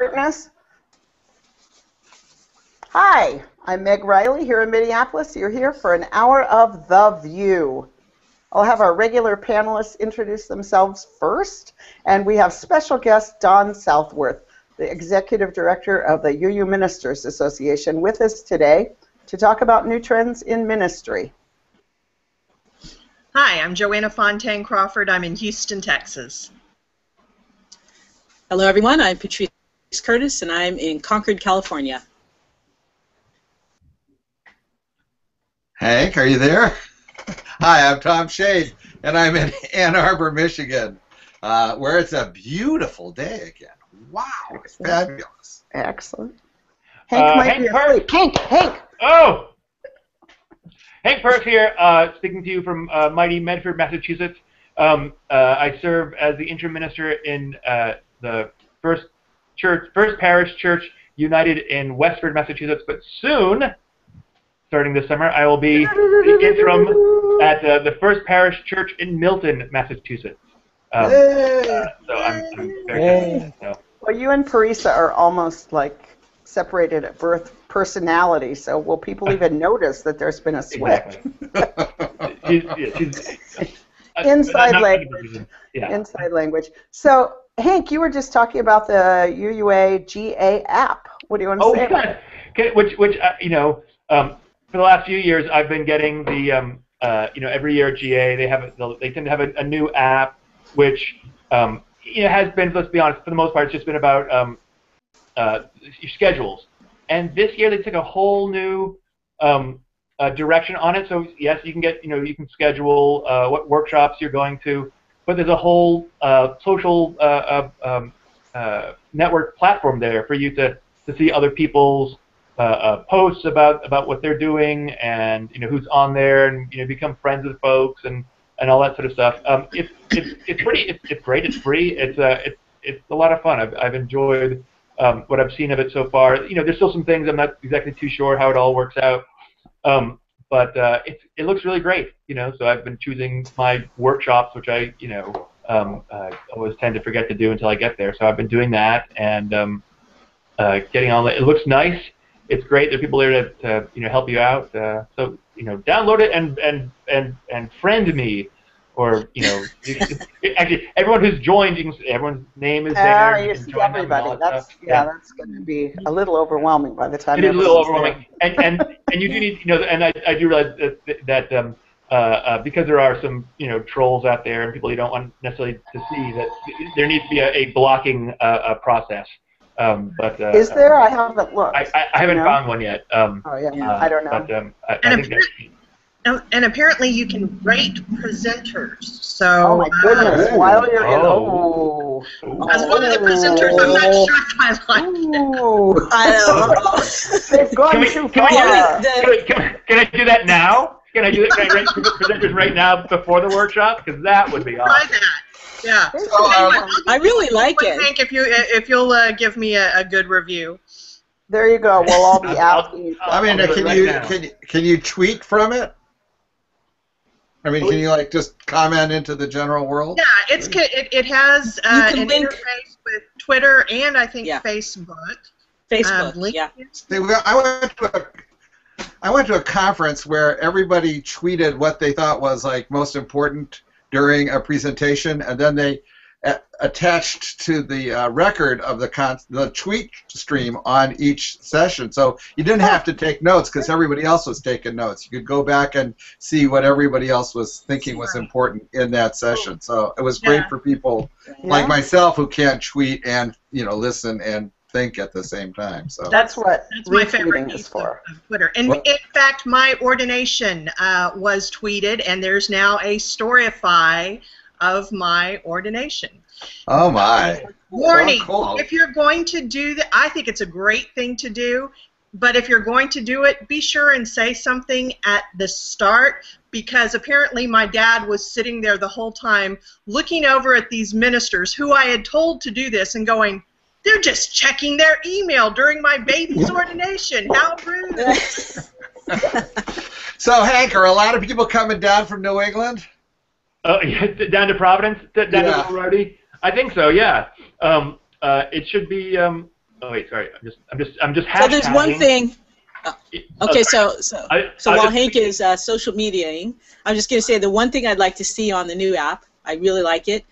alertness. Hi, I'm Meg Riley here in Minneapolis. You're here for an hour of The VUU. I'll have our regular panelists introduce themselves first, and we have special guest Don Southworth, the Executive Director of the UU Ministers Association, with us today to talk about new trends in ministry. Hi, I'm Joanna Fontaine Crawford. I'm in Houston, Texas. Hello, everyone. I'm Patrice Curtis, and I'm in Concord, California. Hank, are you there? Hi, I'm Tom Shade, and I'm in Ann Arbor, Michigan, where it's a beautiful day again. Wow, it's fabulous. Excellent. Hank might be asleep. Hank! Oh! Hank Perk here, speaking to you from mighty Medford, Massachusetts. I serve as the interim minister in the First Parish Church United in Westford, Massachusetts, but soon, starting this summer, I will be the interim at the First Parish Church in Milton, Massachusetts. So I'm very excited. So. Well, you and Parisa are almost like separated at birth personality, so will people even notice that there's been a switch? Exactly. she's inside language. Yeah. Inside language. So, Hank, you were just talking about the UGA App. What do you want to say about it? Which you know, for the last few years, I've been getting the you know, every year at GA they tend to have a new app, which you know, has been, let's be honest, for the most part, it's just been about your schedules. And this year they took a whole new direction on it. So yes, you can get, you know, you can schedule what workshops you're going to, but there's a whole social network platform there for you to see other people's posts about what they're doing, and you know who's on there, and you know, become friends with folks and all that sort of stuff. It's great. It's free. It's a lot of fun. I've enjoyed what I've seen of it so far. You know, there's still some things I'm not exactly too sure how it all works out, but it looks really great. You know, so I've been choosing my workshops, which I always tend to forget to do until I get there. So I've been doing that and getting on. It looks nice. It's great. There are people there to you know, help you out. So you know, download it and friend me. Or, you know, actually, everyone who's joined, everyone's name is there. You see everybody. That's going to be a little overwhelming by the time. It is a little overwhelming, and you do need, you know, and I do realize that because there are some, you know, trolls out there and people you don't want necessarily to see, that there needs to be a blocking process. But is there? I haven't looked. I haven't found one yet. Oh yeah, I don't know. But I think and apparently you can rate presenters. So, oh my goodness! While you're in, as one of the presenters, I'm not sure if I like it. I know. They've gone too far. Can I do that now? Can I do that? Can I rate presenters right now before the workshop? Because that would be awesome. Try that. Yeah. I really like it. Hank, if you'll give me a good review. There you go. We'll all be asking you. I mean, can you tweet from it? I mean, can you like just comment into the general world? Yeah, it has an interface with Twitter and I think Facebook. Facebook, yeah. See, I went to a conference where everybody tweeted what they thought was like most important during a presentation, and then they attached to the record of the tweet stream on each session. So you didn't have to take notes because everybody else was taking notes. You could go back and see what everybody else was thinking was important in that session. So it was great for people like myself who can't tweet and, you know, listen and think at the same time. So that's my favorite use of Twitter. And in fact, my ordination was tweeted, and there's now a Storify of my ordination. Oh my! Warning: so cool. If you're going to do that, I think it's a great thing to do. But if you're going to do it, be sure and say something at the start, because apparently my dad was sitting there the whole time looking over at these ministers who I had told to do this and going, "They're just checking their email during my baby's ordination. How rude!" So, Hank, are a lot of people coming down from New England? Down to Providence, down to Rhode. I think so. Yeah. It should be Oh wait, sorry. I'm just hashtagging. So there's one thing. Okay, so while just, Hank is social mediaing, I'm just going to say the one thing I'd like to see on the new app. I really like it.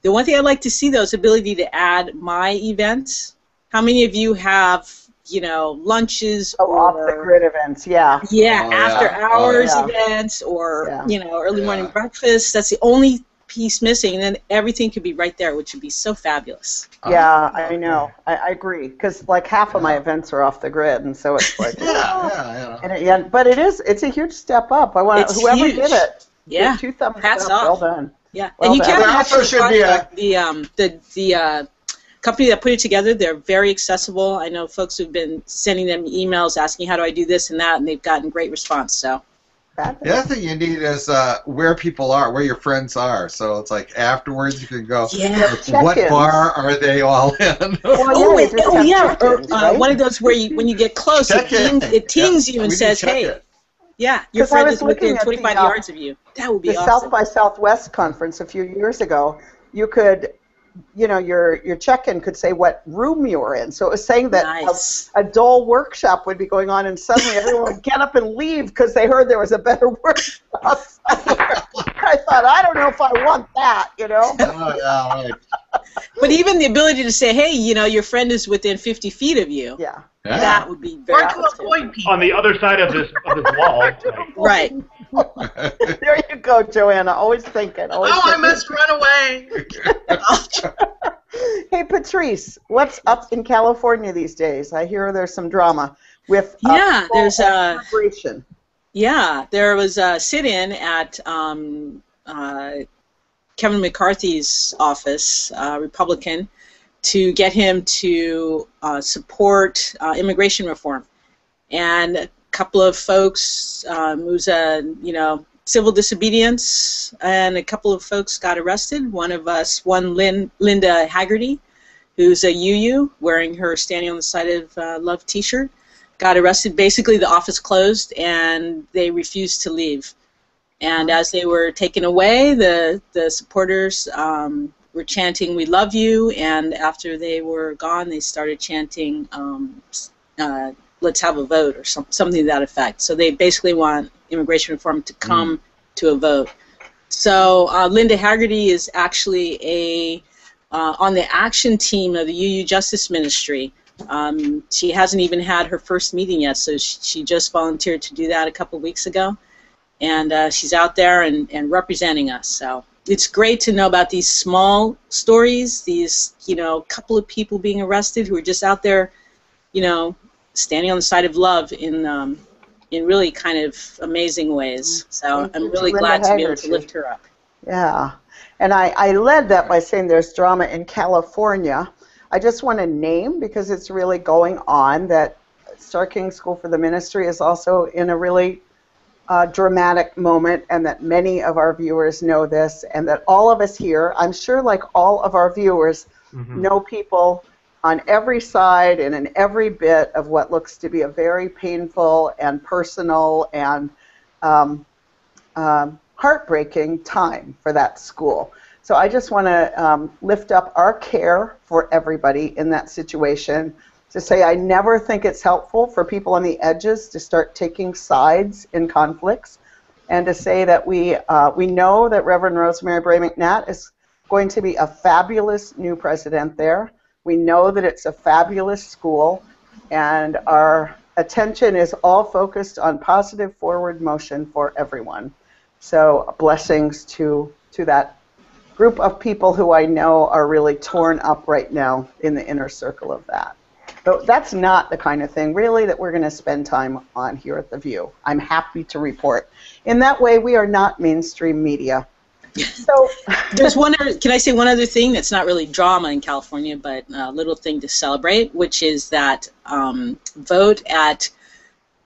The one thing I'd like to see, though, is the ability to add my events. How many of you have, lunches or off the grid events? Yeah. Yeah, after hours yeah. events or early morning breakfast. That's the only piece missing, and then everything could be right there, which would be so fabulous. Yeah, I know. I agree, because like half of my events are off the grid, and so it's like but it's a huge step up. I want whoever huge. Did it. Yeah, two thumbs hats up. off. Well done. Yeah, well and you done. can't also should be the company that put it together. They're very accessible. I know folks who've been sending them emails asking how do I do this and that, and they've gotten great response. So. The other thing you need is where people are, where your friends are. So it's like afterwards you can go, what bar are they all in? One of those where one you get close, it tings you and says, hey, your friend is within 25 yards of you. That would be awesome. The South by Southwest conference a few years ago, you could, your check-in could say what room you were in. So it was saying that a dull workshop would be going on, and suddenly everyone would get up and leave because they heard there was a better workshop somewhere. I thought, I don't know if I want that, right. But even the ability to say, hey, your friend is within 50 feet of you. Yeah. That would be very awesome. Or to avoid people. On the other side of this wall. Right. There you go, Joanna. Always thinking. I must run away. Hey, Patrice, what's up in California these days? I hear there's some drama with there's immigration. Yeah, there was a sit-in at Kevin McCarthy's office, Republican, to get him to support immigration reform. And a couple of folks, it was civil disobedience, and a couple of folks got arrested. One Linda Haggerty, who's a UU, wearing her Standing on the Side of Love t-shirt, got arrested. Basically, the office closed, and they refused to leave. And as they were taken away, the supporters were chanting, "We love you," and after they were gone, they started chanting, "Let's have a vote," or something to that effect. So they basically want immigration reform to come to a vote. So Linda Haggerty is actually on the action team of the UU Justice Ministry. She hasn't even had her first meeting yet, so she just volunteered to do that a couple weeks ago. And she's out there and representing us. So it's great to know about these small stories, these, couple of people being arrested who are just out there, standing on the side of love in really kind of amazing ways. So I'm really glad to be able to lift her up. Yeah. And I led that by saying there's drama in California. I just want to name, because it's really going on, that Star King School for the Ministry is also in a really dramatic moment, and that many of our viewers know this, and that all of us here, I'm sure like all of our viewers, know people on every side and in every bit of what looks to be a very painful and personal and heartbreaking time for that school. So I just want to lift up our care for everybody in that situation, to say I never think it's helpful for people on the edges to start taking sides in conflicts, and to say that we know that Reverend Rosemary Bray McNatt is going to be a fabulous new president there. We know that it's a fabulous school, and our attention is all focused on positive forward motion for everyone. So blessings to that group of people who I know are really torn up right now in the inner circle of that. But that's not the kind of thing, really, that we're going to spend time on here at The View. I'm happy to report. In that way, we are not mainstream media. So there's can I say one other thing that's not really drama in California, but a little thing to celebrate, which is that vote at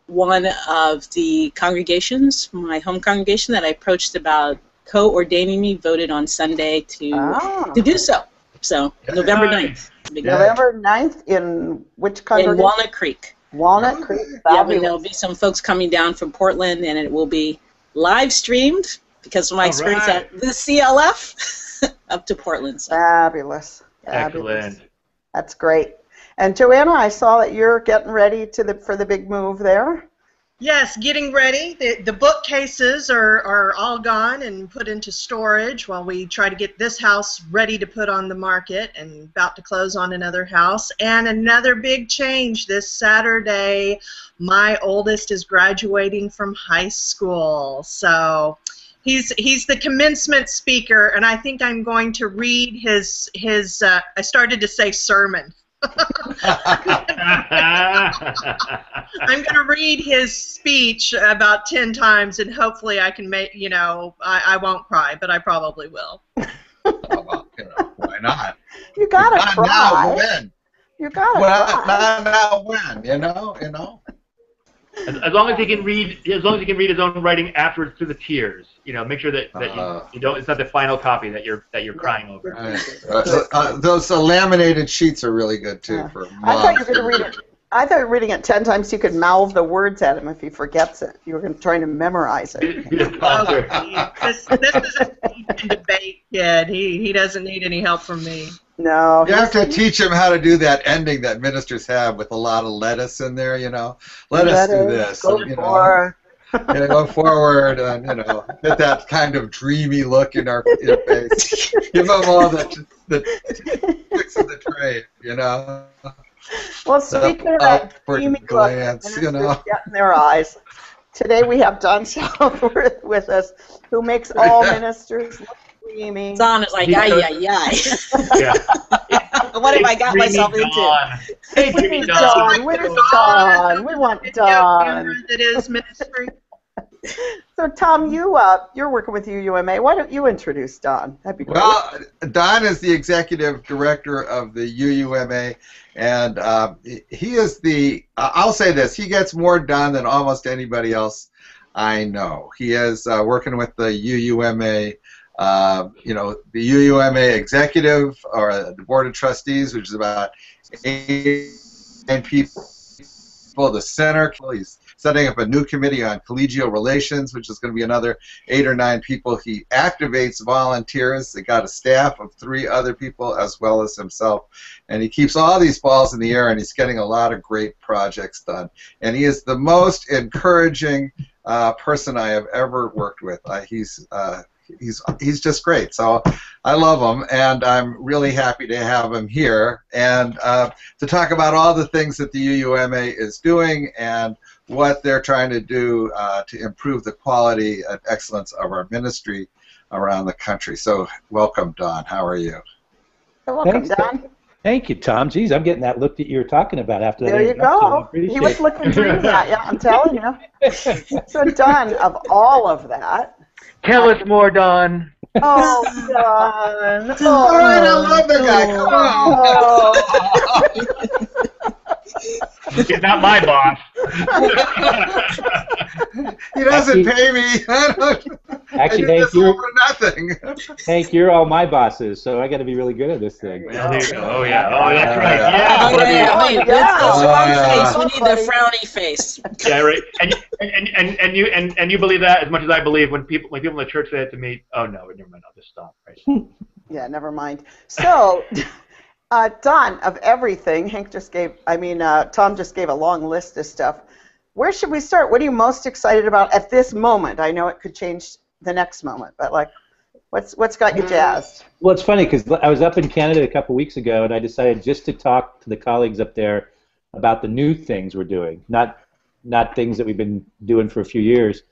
one of the congregations, my home congregation that I approached about co-ordaining me, voted on Sunday to do so. So November 9th. November 9th in which congregation? In Walnut Creek. Walnut Creek. Yeah, but there'll be some folks coming down from Portland, and it will be live streamed because of my experience at the CLF up to Portland. So. Fabulous. Excellent. That's great. And Joanna, I saw that you're getting ready for the big move there. Yes, getting ready. The bookcases are all gone and put into storage while we try to get this house ready to put on the market, and about to close on another house. And another big change this Saturday, my oldest is graduating from high school. So he's the commencement speaker, and I think I'm going to read his I started to say sermon. I'm going to read his speech about 10 times, and hopefully I can make, I won't cry, but I probably will. Well, why not? You got to Not try. now, when? You got to Well, try. not now, when? You know. As long as he can read his own writing afterwards through the tears, make sure that you don't. It's not the final copy that you're crying over. Those laminated sheets are really good too. Yeah. For I thought you were going to read it. I thought you were reading it 10 times so you could mouth the words at him if he forgets it. You were trying to memorize it. This is a debate kid. He doesn't need any help from me. No. You have to teach him how to do that ending that ministers have with a lot of lettuce in there, Let us do this. Go forward. Go forward and, get that kind of dreamy look in our face. Give them all the tricks of the trade, Well, speaking of that dreamy look, glance, ministers get in their eyes. Today we have Don Southworth with us, who makes all ministers look dreamy. Don is like, ay. Yeah. What have I got myself into? Hey, We need Don. Where's Don? We want Don. That is ministry. So, Tom, you're working with UUMA. Why don't you introduce Don? That'd be great. Well, Don is the executive director of the UUMA, and he is I'll say this, he gets more done than almost anybody else I know. He is working with the UUMA, the UUMA executive, or the board of trustees, which is about 8 people, the center. He's setting up a new committee on collegial relations, which is going to be another 8 or 9 people. He activates volunteers. They got a staff of 3 other people as well as himself. And he keeps all these balls in the air, and he's getting a lot of great projects done. And he is the most encouraging person I have ever worked with. He's just great. So I love him, and I'm really happy to have him here and to talk about all the things that the UUMA is doing and what they're trying to do to improve the quality and excellence of our ministry around the country. So welcome, Don. How are you? Welcome, Don. Thank you, Tom. Geez, I'm getting that look that you were talking about after that. There you go. He was looking dreamy at you, I'm telling you. So, Don, of all of that, Tell us more, Don. oh, Don. All right, I love the guy. Come on. He's not my boss. He doesn't pay me. Actually, I do this all for nothing. Hank, you're all my bosses, so I got to be really good at this thing. Oh, yeah. Oh, that's right. Wait, that's the wrong face. We need the frowny face. Yeah, right. And you believe that as much as I believe when people in the church say that to me. Oh no, never mind. I'll just stop. Right. Yeah, never mind. So, Don, of everything, Tom just gave a long list of stuff. Where should we start? What are you most excited about at this moment? I know it could change the next moment, but what's got you jazzed? Well, it's funny because I was up in Canada a couple weeks ago, and I decided just to talk to the colleagues up there about the new things we're doing, not things that we've been doing for a few years.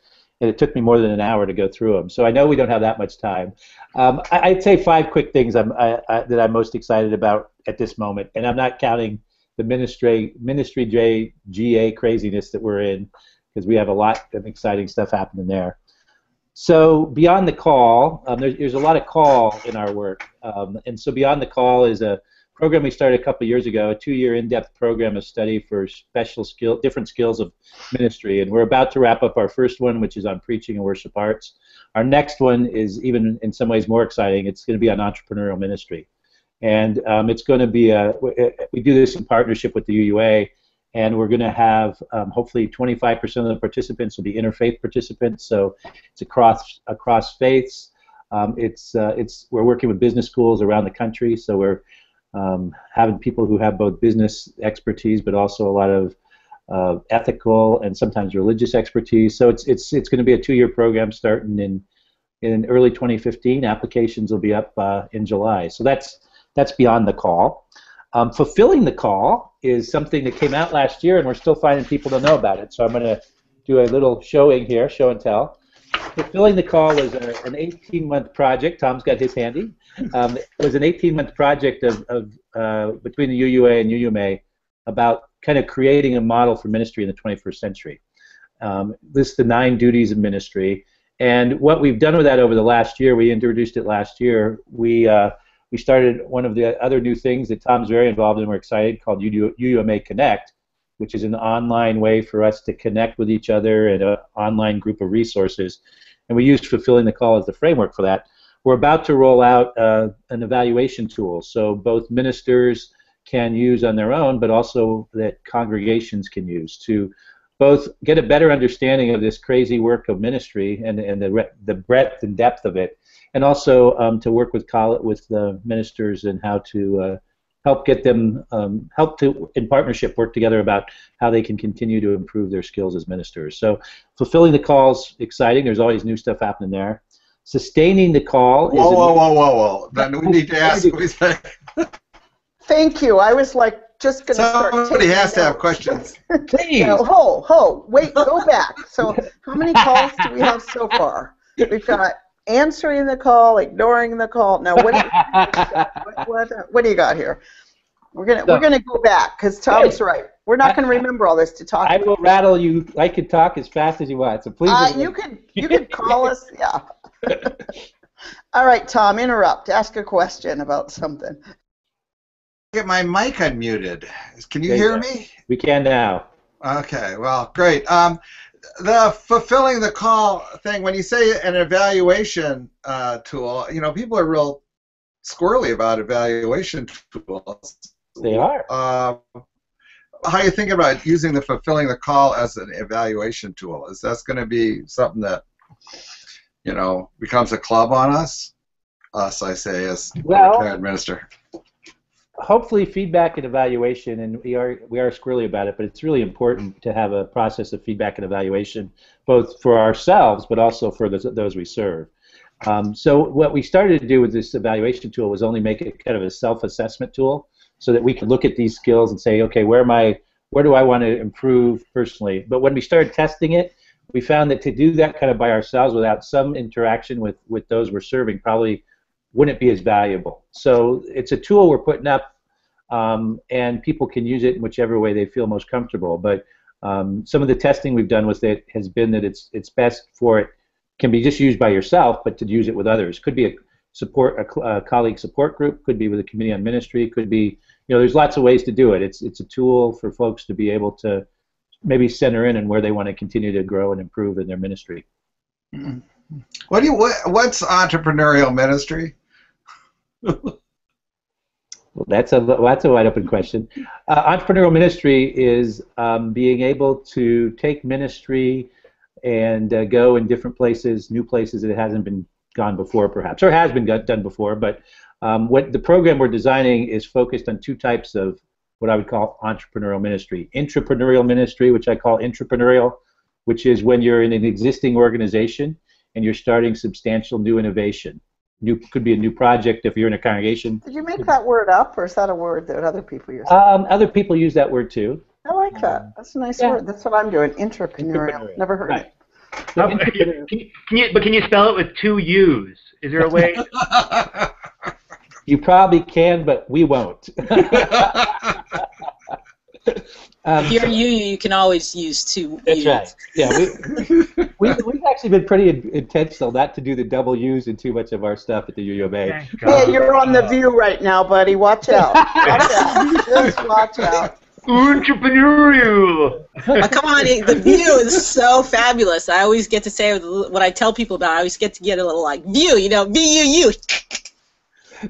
And it took me more than an hour to go through them. So I know we don't have that much time. I'd say 5 quick things that I'm most excited about at this moment, and I'm not counting the Ministry GA craziness that we're in, because we have a lot of exciting stuff happening there. So Beyond the Call, there's a lot of call in our work, and so Beyond the Call is a program we started a couple of years ago, a 2-year in-depth program of study for different skills of ministry, and we're about to wrap up our first one, which is on preaching and worship arts. Our next one is even in some ways more exciting. It's going to be on entrepreneurial ministry, and it's going to be we do this in partnership with the UUA, and we're going to have hopefully 25% of the participants will be interfaith participants, so it's across faiths. We're working with business schools around the country, so we're having people who have both business expertise but also a lot of ethical and sometimes religious expertise. So it's going to be a 2-year program starting in early 2015. Applications will be up in July. So that's beyond the call. Fulfilling the call is something that came out last year, and we're still finding people to know about it. So I'm going to do a little showing here, show and tell. Fulfilling the Call was an 18-month project. Tom's got his handy. It was an 18-month project of between the UUA and UUMA about kind of creating a model for ministry in the 21st century. This is the 9 duties of ministry. And what we've done with that over the last year, we introduced it last year, we started one of the other new things that Tom's very involved in, we're excited, called UUMA Connect, which is an online way for us to connect with each other and an online group of resources. And we used Fulfilling the Call as the framework for that. We're about to roll out an evaluation tool, so both ministers can use on their own, but also that congregations can use to both get a better understanding of this crazy work of ministry and the breadth and depth of it, and also to work with the ministers and how to help get them, help to, in partnership, work together about how they can continue to improve their skills as ministers. So Fulfilling the Call's exciting. There's always new stuff happening there. Sustaining the Call is... Whoa. Then we need to ask... Thank you. I was like just going to start... Somebody has to have questions. Please. No, wait, go back. So how many calls do we have so far? We've got answering the call, ignoring the call. Now, what do you got here? We're gonna go back because Tom's right. We're not going to remember all this to talk. I will rattle you. I can talk as fast as you want. So please. You can call us. Yeah. All right, Tom. Interrupt. Ask a question about something. Get my mic unmuted. Can you hear me? We can now. Okay. Well, great. The Fulfilling the Call thing, when you say an evaluation tool, people are real squirrely about evaluation tools. They are. How are you thinking about using the Fulfilling the Call as an evaluation tool? Is that going to be something that, becomes a club on us? Us, I say, as retired minister. Hopefully feedback and evaluation, and we are squirrely about it, but it's really important to have a process of feedback and evaluation, both for ourselves but also for those we serve. So what we started to do with this evaluation tool was only make it kind of a self-assessment tool so that we could look at these skills and say, okay, where do I want to improve personally? But when we started testing it, we found that to do that kind of by ourselves without some interaction with those we're serving probably wouldn't be as valuable. So it's a tool we're putting up, and people can use it in whichever way they feel most comfortable. But some of the testing we've done with it has been that it's best for it can be just used by yourself, but to use it with others. Could be a colleague support group, could be with a committee on ministry, could be, there's lots of ways to do it. It's a tool for folks to be able to maybe center in and where they want to continue to grow and improve in their ministry. Mm-hmm. What's entrepreneurial ministry? Well, that's a wide open question. Entrepreneurial ministry is being able to take ministry and go in different places, new places that it hasn't been gone before, perhaps, or has been done before. But what the program we're designing is focused on 2 types of what I would call entrepreneurial ministry. Intrapreneurial ministry, which I call intrapreneurial, which is when you're in an existing organization and you're starting substantial new innovation. Could be a new project if you're in a congregation. Did you make that word up, or is that a word that other people use? Other people use that word too. I like that. That's a nice word. That's what I'm doing. Intrapreneurial. Never heard it. Can you spell it with 2 U's? Is there a way? You probably can, but we won't. If you're UU, you can always use 2 That's U's. right. Yeah, we've actually been pretty intentional not to do the double U's in too much of our stuff at the UUMA. Hey, you're on the VUU right now, buddy. Watch out. Watch out. Just watch out. Entrepreneurial. Oh, come on, the VUU is so fabulous. I always get to say what I tell people about. I always get to get a little like VUU, VUU.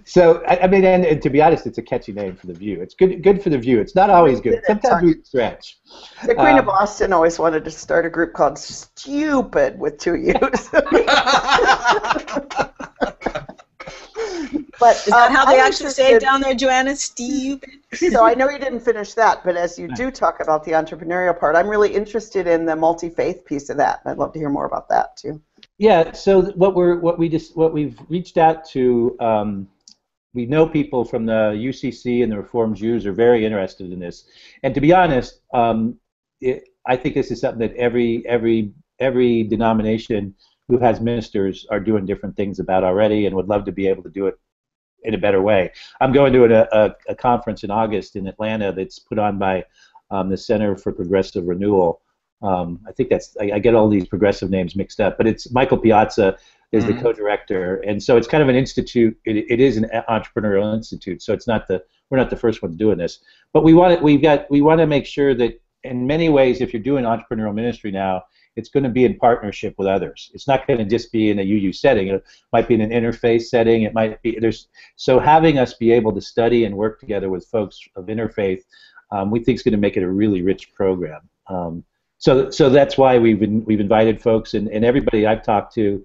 So I mean, and to be honest, it's a catchy name for the VUU. It's good for the VUU. It's not always good. Sometimes we stretch. The Queen of Boston always wanted to start a group called Stupid with 2 U's. But Is that how they I'm actually say it interested- down there, Joanna? Steve? So I know you didn't finish that, but as you do talk about the entrepreneurial part, I'm really interested in the multi-faith piece of that. I'd love to hear more about that too. Yeah. So what we've reached out to. We know people from the UCC and the Reformed Jews are very interested in this, and to be honest, I think this is something that every denomination who has ministers are doing different things about already, and would love to be able to do it in a better way. I'm going to a conference in August in Atlanta that's put on by the Center for Progressive Renewal. I think I get all these progressive names mixed up, but it's Michael Piazza is the co-director, and so it's kind of an institute. It is an entrepreneurial institute, so we're not the first ones doing this, but we want to make sure that in many ways, if you're doing entrepreneurial ministry now, it's going to be in partnership with others. It's not going to just be in a UU setting. It might be in an interfaith setting. It might be so having us be able to study and work together with folks of interfaith, we think is going to make it a really rich program. So that's why we've invited folks, and everybody I've talked to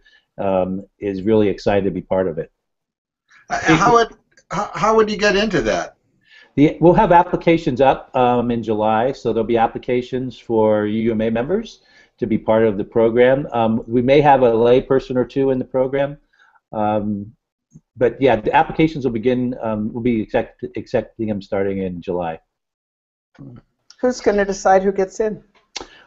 is really excited to be part of it. How would you get into that? We'll have applications up in July, so there'll be applications for UUMA members to be part of the program. We may have a lay person or two in the program, but yeah, the applications will begin. We'll be accepting them starting in July. Who's going to decide who gets in?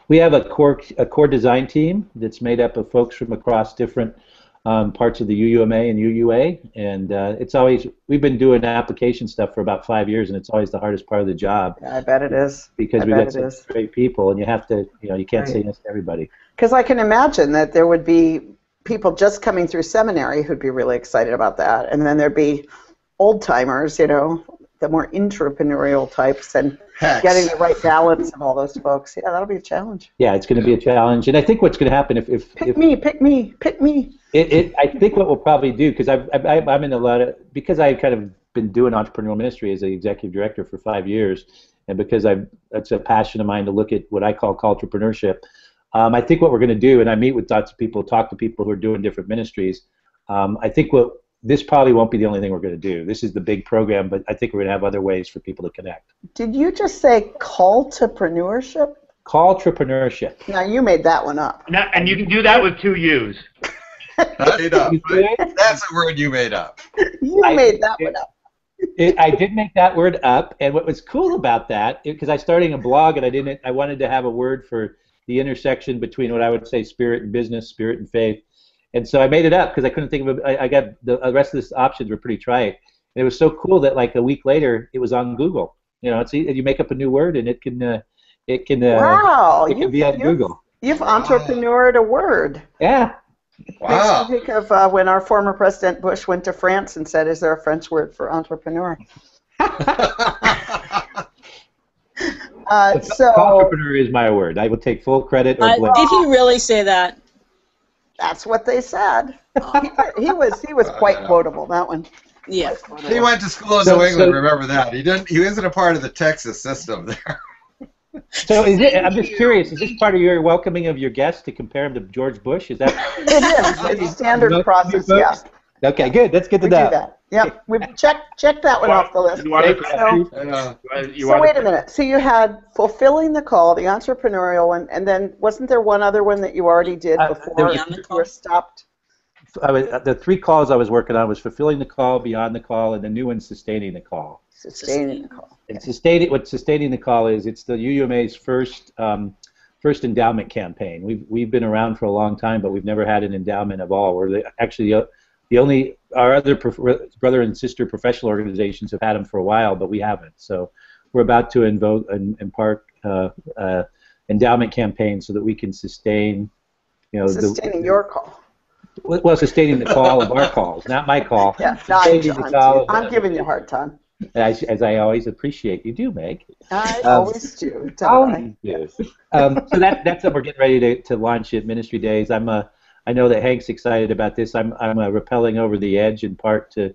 We have a core design team that's made up of folks from across different parts of the UUMA and UUA, and we've been doing application stuff for about 5 years, and it's always the hardest part of the job. Yeah, I bet it is. Because we've got such great people, and you have to, you can't say yes to everybody. Because I can imagine that there would be people just coming through seminary who'd be really excited about that, and then there'd be old timers, the more entrepreneurial types, and getting the right balance of all those folks. Yeah, that'll be a challenge. Yeah, it's going to be a challenge, and I think what's going to happen if pick me. I think what we'll probably do, because I'm in a lot of, because I've kind of been doing entrepreneurial ministry as the executive director for 5 years, and because it's a passion of mine to look at what I call culturepreneurship. I think what we're going to do, and I meet with lots of people, talk to people who are doing different ministries. I think this probably won't be the only thing we're going to do. This is the big program, but I think we're going to have other ways for people to connect. Did you just say culturepreneurship? Culturepreneurship. Now, you made that one up. No, and you can do that with 2 U's. Made up, right? That's a word you made up. You made that one up. I did make that word up, and what was cool about that, because I started a blog and I wanted to have a word for the intersection between what I would say spirit and business, spirit and faith. And so I made it up because I couldn't think of it. I got the rest of the options were pretty trite. And it was so cool that like a week later it was on Google. You make up a new word and it can wow, it can be on Google. You've entrepreneured a word. Yeah. Makes Wow. me think of when our former President Bush went to France and said, "Is there a French word for entrepreneur?" Entrepreneur is my word. I will take full credit or blame. Did he really say that? That's what they said. He was quite quotable, that one. Yeah. He went to school in New England. Remember that. He wasn't a part of the Texas system there. So I'm just curious, is this part of your welcoming of your guests to compare him to George Bush? Is that? It is. It's standard process, yeah. Okay, good. Let's get to we do that. Yep, we've checked that one off the list. So wait a minute. So you had fulfilling the call, the entrepreneurial one, and then wasn't there one other one that you already did before you were stopped? The 3 calls I was working on was fulfilling the call, beyond the call, and the new one, sustaining the call. Sustaining the call. And what sustaining the call is, it's the UUMA's first endowment campaign. We've been around for a long time, but we've never had an endowment of all. We're actually the only, our other brother and sister professional organizations have had them for a while, but we haven't. So we're about to embark endowment campaign so that we can sustain, sustaining your call. Well, sustaining the call of our calls, not my call. Yeah, I'm giving you a hard time. As I always appreciate you do, Meg. I always do. Always do. So that's what we're getting ready to launch at Ministry Days. I know that Hank's excited about this. I'm rappelling over the edge in part to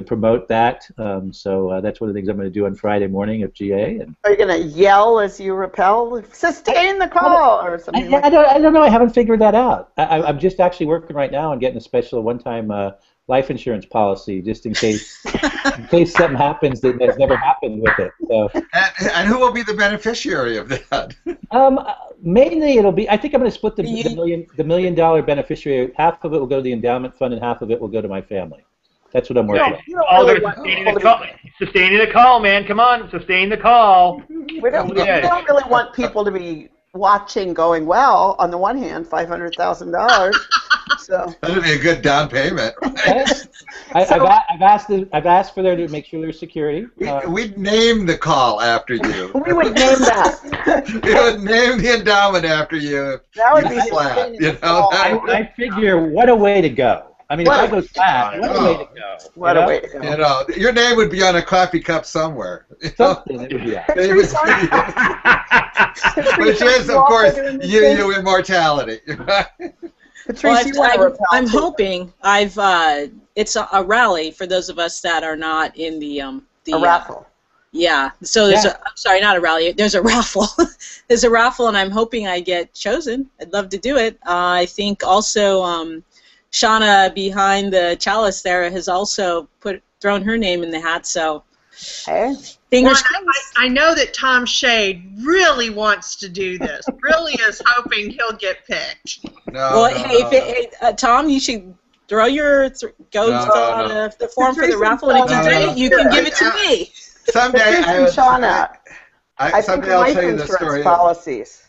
promote that. So that's one of the things I'm going to do on Friday morning at GA. Are you going to yell as you rappel? Sustain the call or something? I don't know. I haven't figured that out. I'm just actually working right now on getting a special one-time life insurance policy just in case something happens that has never happened with it. So, and who will be the beneficiary of that? Mainly it'll be. I think I'm going to split the $1 million beneficiary. Half of it will go to the endowment fund, and half of it will go to my family. That's what I'm working on. All really sustaining the call, man. Come on, sustain the call. We don't really want people to be watching going, well, on the one hand, $500,000. So that'd be a good down payment. Right? I've asked for there to make sure there's security. We'd name the call after you. We would name that. We would name the endowment after you. That would be flat. You know. I figure, what a way to go. I mean, if I go flat, what a way to go. What a way to go. You know, your name would be on a coffee cup somewhere. Something it would be. Which is, of course, UU immortality. Patrice, I'm hoping it's a rally for those of us that are not in the a raffle. Yeah. So there's I'm sorry, not a rally. There's a raffle. There's a raffle, and I'm hoping I get chosen. I'd love to do it. I think also Shauna behind the chalice there has also thrown her name in the hat. So fingers crossed. I know that Tom Shade really wants to do this. Really is hoping he'll get picked. Tom, you should throw your the form for the raffle, and if you do it, you can give it to me. Someday Shauna, I think life tell you the insurance story policies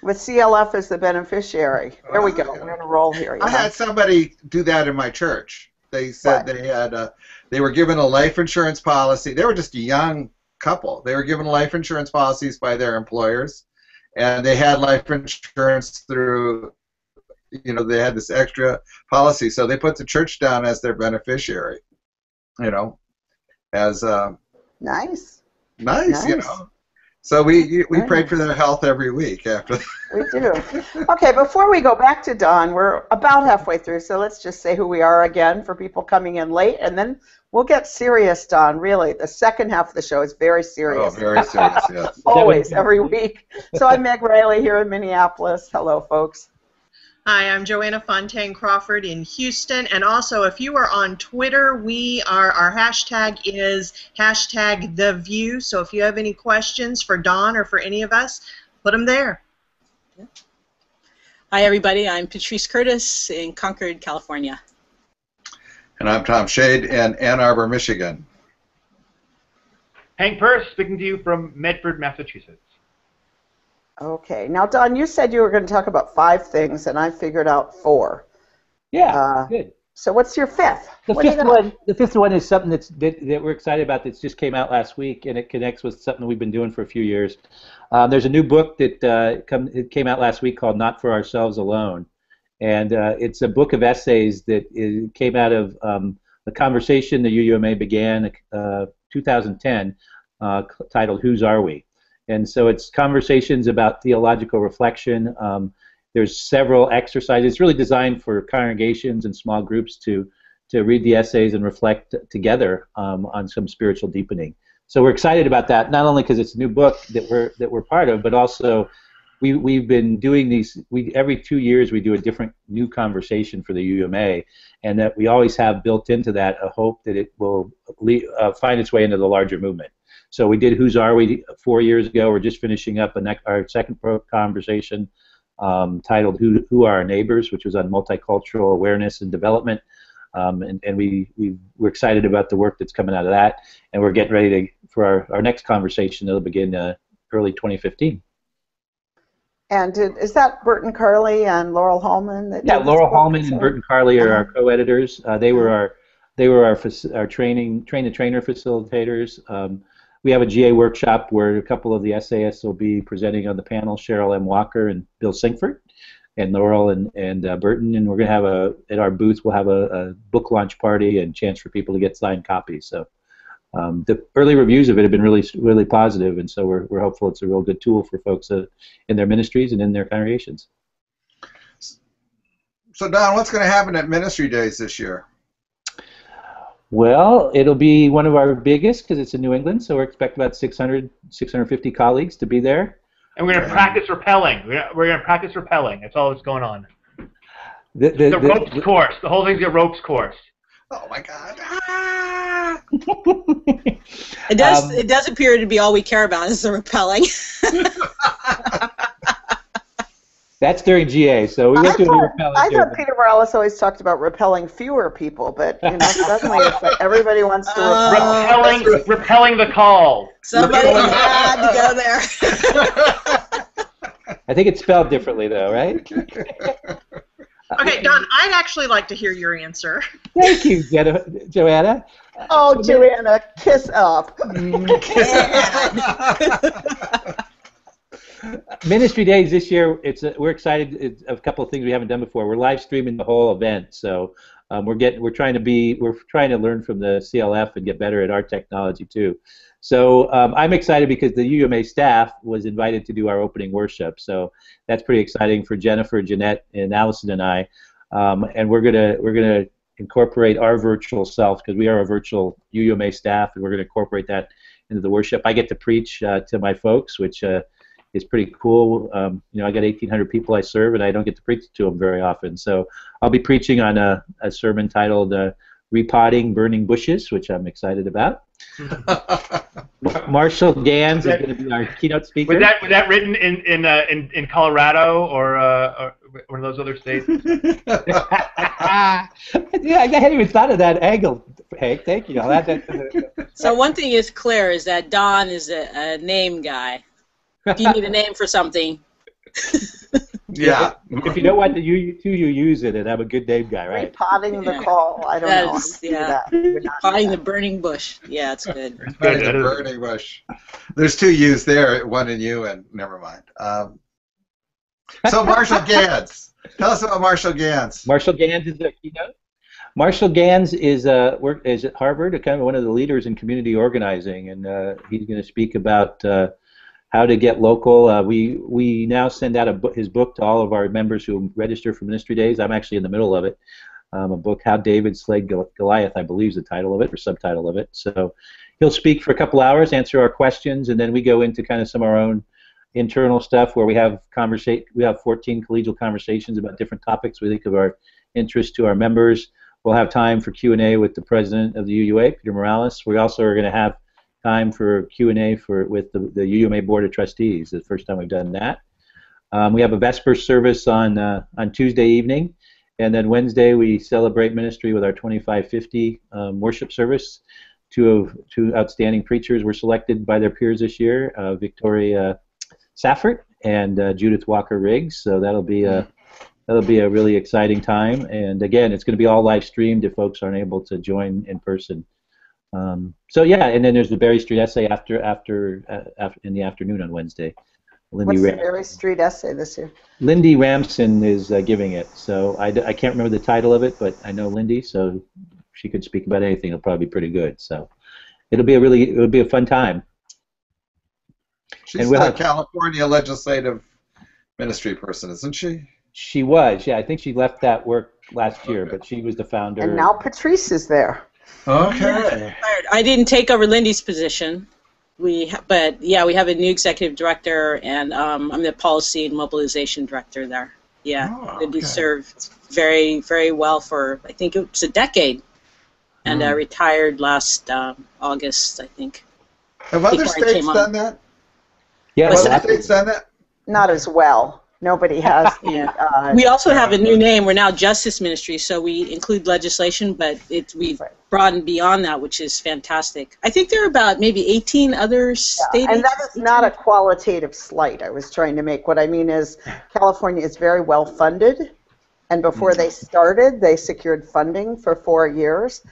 with CLF as the beneficiary. There we go. We're on a roll here. I had somebody do that in my church. They said they were given a life insurance policy. They were just a young couple. They were given life insurance policies by their employers, and they had life insurance through, they had this extra policy. So they put the church down as their beneficiary, as nice. So we prayed for their health every week after that. We do. Okay, before we go back to Don, we're about halfway through, so let's just say who we are again for people coming in late, and then we'll get serious, Don. Really, the second half of the show is very serious. Oh, very serious, yes. Always, every week. So I'm Meg Riley here in Minneapolis. Hello, folks. Hi, I'm Joanna Fontaine Crawford in Houston, and also if you are on Twitter, our hashtag is #TheView, so if you have any questions for Don or for any of us, put them there. Hi everybody, I'm Patrice Curtis in Concord, California. And I'm Tom Shade in Ann Arbor, Michigan. Hank Purse speaking to you from Medford, Massachusetts. Okay. Now, Don, you said you were going to talk about 5 things, and I figured out 4. Yeah, good. So what's your 5th? The fifth one is something that we're excited about that just came out last week, and it connects with something we've been doing for a few years. There's a new book that came out last week called Not for Ourselves Alone, and it's a book of essays that came out of the conversation the UUMA began 2010 titled Whose Are We? And so it's conversations about theological reflection. There's several exercises. It's really designed for congregations and small groups to read the essays and reflect together on some spiritual deepening. So we're excited about that, not only because it's a new book that we're part of, but also we've been doing these. Every 2 years we do a different new conversation for the UUMA, and that we always have built into that a hope that it will find its way into the larger movement. So we did Whose Are We 4 years ago. We're just finishing up our second conversation titled Who Are Our Neighbors, which was on multicultural awareness and development. And we're excited about the work that's coming out of that. And we're getting ready for our next conversation that'll begin early 2015. And is that Burton Carley and Laurel Hallman? Laurel Hallman and Burton Carley are our co-editors. They were our train-the-trainer facilitators. We have a GA workshop where a couple of the essayists will be presenting on the panel, Cheryl M. Walker and Bill Sinkford, and Laurel and Burton, and we're going to have at our booth, we'll have a book launch party and chance for people to get signed copies. So the early reviews of it have been really, really positive, and so we're hopeful it's a real good tool for folks in their ministries and in their congregations. So Don, what's going to happen at Ministry Days this year? Well, it'll be one of our biggest because it's in New England, so we're expecting about 650 colleagues to be there. And we're going to practice rappelling. We're going to practice rappelling. That's all that's going on. The ropes course. The whole thing's a ropes course. Oh my God. Ah! It does appear to be all we care about is the repelling. That's during GA, so we won't do any repelling I here. thought Peter Morales always talked about repelling fewer people, but suddenly it's like everybody wants to repel. Repelling the call. Somebody had to go there. I think it's spelled differently, though, right? Okay, Don, I'd actually like to hear your answer. Thank you, Joanna. Oh, Joanna, kiss up. Ministry Days this year, we're excited. It's a couple of things we haven't done before. We're live streaming the whole event, so we're trying to learn from the CLF and get better at our technology too. So I'm excited because the UMA staff was invited to do our opening worship. So that's pretty exciting for Jennifer, Jeanette, and Allison and I. And we're gonna incorporate our virtual self because we are a virtual UMA staff, and we're gonna incorporate that into the worship. I get to preach to my folks, which is pretty cool. You know, I got 1,800 people I serve, and I don't get to preach to them very often. So I'll be preaching on a sermon titled "Repotting Burning Bushes," which I'm excited about. Marshall Gans is going to be our keynote speaker. Was that written in Colorado or one of those other states? Yeah, I hadn't even thought of that angle, Hank. Thank you. So one thing is clear is that Don is a name guy. If you need a name for something. Yeah. If you don't want to use it, and I'm a good name guy, right? Repotting the call. I don't know. Yeah. Potting the burning bush. Yeah, it's good. Potting the burning bush. There's two U's there, one in you, and never mind. So Marshall Gans. Tell us about Marshall Gans. Marshall Gans is a keynote. Marshall Gans is at Harvard, kind of one of the leaders in community organizing, and he's going to speak about how to get local. We now send out his book to all of our members who register for Ministry Days. I'm actually in the middle of it. A book, How David Slayed Goliath, I believe is the title of it, or subtitle of it. So he'll speak for a couple hours, answer our questions, and then we go into kind of some of our own internal stuff where we have 14 collegial conversations about different topics we think of our interest to our members. We'll have time for Q&A with the president of the UUA, Peter Morales. We also are going to have time for Q&A with the UUMA Board of Trustees. It's the first time we've done that. We have a Vesper service on Tuesday evening, and then Wednesday we celebrate ministry with our 2550 worship service. Two outstanding preachers were selected by their peers this year, Victoria Saffert and Judith Walker-Riggs. So that'll be a really exciting time. And again, it's going to be all live streamed if folks aren't able to join in person. So yeah, and then there's the Berry Street essay after in the afternoon on Wednesday. What's the Berry Street essay this year? Lindy Ramson is giving it. So I can't remember the title of it, but I know Lindy, so she could speak about anything. It'll probably be pretty good. So it'll be a fun time. She's the California legislative ministry person, isn't she? She was, yeah. I think she left that work last year, but she was the founder. And now Patrice is there. Okay. I didn't take over Lindy's position, but yeah, we have a new executive director, and I'm the policy and mobilization director there. Yeah, Lindy served very, very well for I think it was a decade, and retired last August, I think. Have other states done that? Yeah, have other states done that? Not as well. Nobody has. We also have a new name. We're now Justice Ministry, so we include legislation, but we've broadened beyond that, which is fantastic. I think there are about maybe 18 other states. And that is not a qualitative slight I was trying to make. What I mean is California is very well funded, and before they started, they secured funding for 4 years,